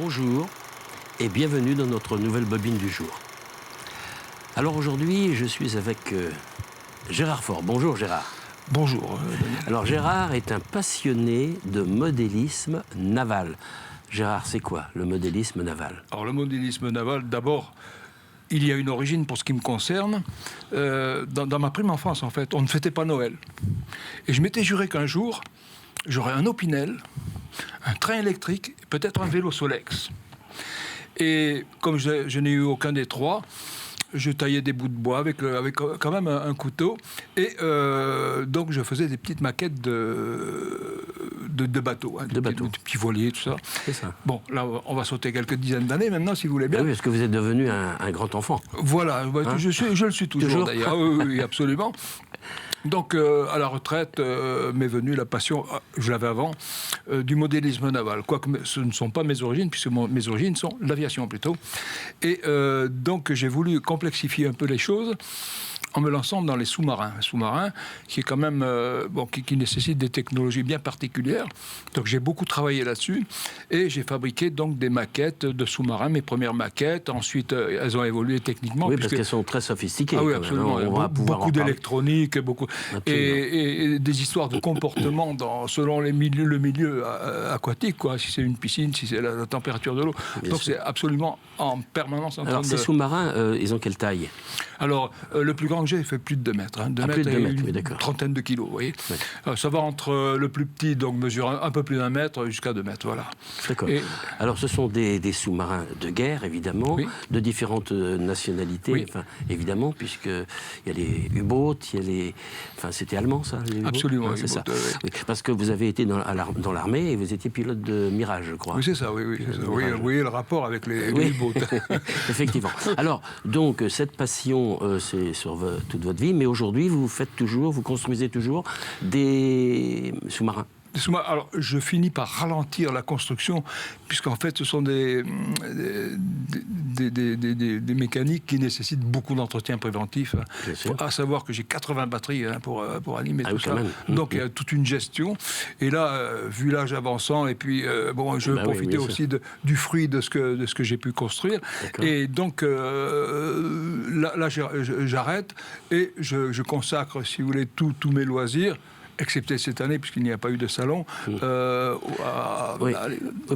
bonjour et bienvenue dans notre nouvelle bobine du jour. Alors aujourd'hui, je suis avec Gérard Faure. Bonjour Gérard. Bonjour. Alors Gérard est un passionné de modélisme naval. Gérard, c'est quoi le modélisme naval? Alors le modélisme naval, d'abord, il y a une origine pour ce qui me concerne. Dans ma prime enfance, en fait, on ne fêtait pas Noël. Et je m'étais juré qu'un jour, j'aurais un Opinel, un train électrique, peut-être un vélo Solex. Et comme je n'ai eu aucun des trois, je taillais des bouts de bois avec quand même un couteau. Et donc, je faisais des petites maquettes de bateaux. Hein, de petits voiliers, tout ça. C'est ça. Bon, là, on va sauter quelques dizaines d'années maintenant, si vous voulez bien. Ah oui, parce que vous êtes devenu un grand enfant. Voilà, Hein? je le suis toujours d'ailleurs. Oui, absolument. Donc, à la retraite, m'est venue la passion, je l'avais avant, du modélisme naval. Quoique ce ne sont pas mes origines, puisque mes origines sont l'aviation plutôt. Et donc, j'ai voulu complexifier un peu les choses en me lançant dans les sous-marins. Un sous-marin qui est quand même, qui nécessite des technologies bien particulières. Donc, j'ai beaucoup travaillé là-dessus. Et j'ai fabriqué donc des maquettes de sous-marins, mes premières maquettes. Ensuite, elles ont évolué techniquement. Oui, parce qu'elles sont très sophistiquées. Ah oui, absolument. On va beaucoup d'électronique, beaucoup... Et des histoires de comportement selon le milieu aquatique, quoi. Si c'est une piscine, si c'est la température de l'eau. Donc, c'est absolument en permanence en train de... Alors, ces sous-marins, ils ont quelle taille? Alors, le plus grand que j'ai fait plus de 2 mètres. Hein. 2 mètres et oui, une trentaine de kilos, vous voyez. Ça va entre le plus petit, donc mesure un peu plus d'1 mètre, jusqu'à 2 mètres, voilà. D'accord. Alors, ce sont des sous-marins de guerre, évidemment, de différentes nationalités, enfin, évidemment, puisqu'il y a les U-boats, il y a les... Enfin, c'était allemand, ça, les U-boats? Absolument, c'est ça. Oui. Parce que vous avez été dans l'armée et vous étiez pilote de Mirage, je crois. Oui, c'est ça, oui. Oui, le rapport avec les U-boats. Effectivement. Alors, donc, cette passion, c'est sur toute votre vie, mais aujourd'hui, vous construisez toujours des sous-marins. Alors, je finis par ralentir la construction, puisqu'en fait, ce sont des mécaniques qui nécessitent beaucoup d'entretien préventif. À savoir que j'ai 80 batteries pour animer tout ça. Donc, il y a toute une gestion. Et là, vu l'âge avançant, et puis, je veux profiter aussi du fruit de ce que j'ai pu construire. Et donc, là j'arrête et je consacre, si vous voulez, tous mes loisirs, excepté cette année, puisqu'il n'y a pas eu de salon. Oui,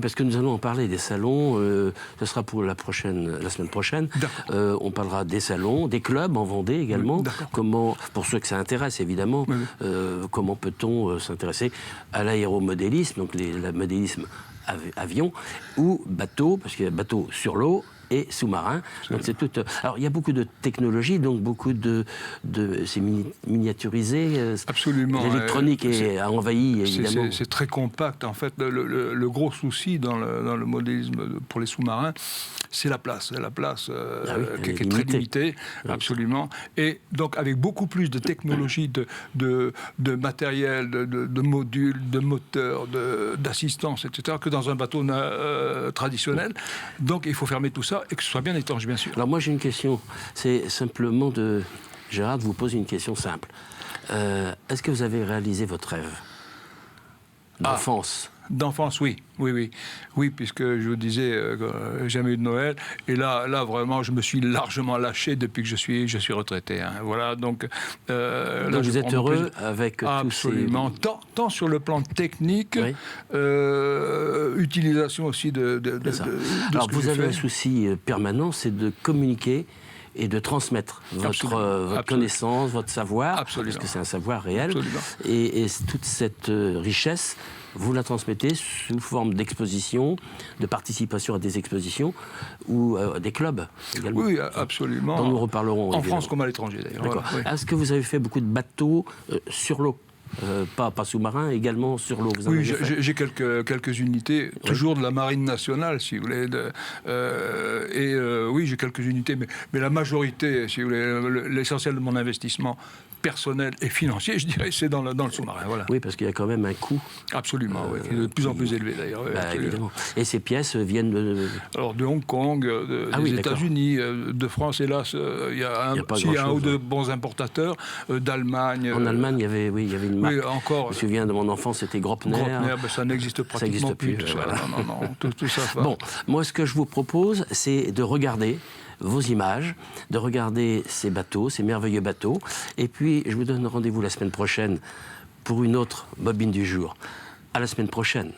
parce que nous allons en parler des salons. Ce sera pour la semaine prochaine. On parlera des salons, des clubs en Vendée également. Comment, pour ceux que ça intéresse, évidemment, comment peut-on s'intéresser à l'aéromodélisme, donc le modélisme avion, ou bateau, parce qu'il y a bateau sur l'eau, et sous-marin. Donc c'est tout. Alors il y a beaucoup de technologies, donc beaucoup c'est miniaturisé. Absolument. L'électronique a envahi évidemment. C'est très compact en fait. Le gros souci dans le modélisme pour les sous-marins, c'est la place. La place qui est très limitée, absolument. Et donc avec beaucoup plus de technologies, de matériel, de modules, de moteurs, d'assistance, etc., que dans un bateau traditionnel. Donc il faut fermer tout ça et que ce soit bien étanche, bien sûr. Alors moi j'ai une question, c'est simplement Gérard, de vous poser une question simple. Est-ce que vous avez réalisé votre rêve d'enfance? D'enfance, oui, puisque je vous disais, jamais eu de Noël, et là vraiment, je me suis largement lâché depuis que je suis retraité. Hein. Voilà, donc vous êtes heureux avec absolument, tant sur le plan technique, utilisation aussi de Alors ce que vous avez un fait. souci permanent, c'est de communiquer et de transmettre votre connaissance, votre savoir, parce que c'est un savoir réel, et toute cette richesse, vous la transmettez sous forme d'exposition, de participation à des expositions ou des clubs également. Oui, absolument. Dont nous reparlerons. En France comme à l'étranger d'ailleurs. D'accord. Voilà. Est-ce que vous avez fait beaucoup de bateaux sur l'eau? Pas sous-marin, également sur l'eau. Oui, j'ai quelques unités, toujours de la Marine nationale, si vous voulez. Oui, j'ai quelques unités, mais la majorité, si vous voulez, l'essentiel de mon investissement personnel et financier, je dirais, c'est dans le sous-marin. Voilà. Oui, parce qu'il y a quand même un coût. Absolument, oui, qui est de plus en plus élevé d'ailleurs. Évidemment. Et ces pièces viennent Alors de Hong Kong, des États-Unis, de France, hélas, il y a un ou deux bons importateurs, d'Allemagne. En Allemagne, il y avait une marque. Oui, encore. Je me souviens de mon enfance, c'était Gropner. Gropner, ça n'existe pratiquement plus. Voilà. Non, tout ça. Bon, moi, ce que je vous propose, c'est de regarder vos images, de regarder ces bateaux, ces merveilleux bateaux. Et puis, je vous donne rendez-vous la semaine prochaine pour une autre bobine du jour. À la semaine prochaine.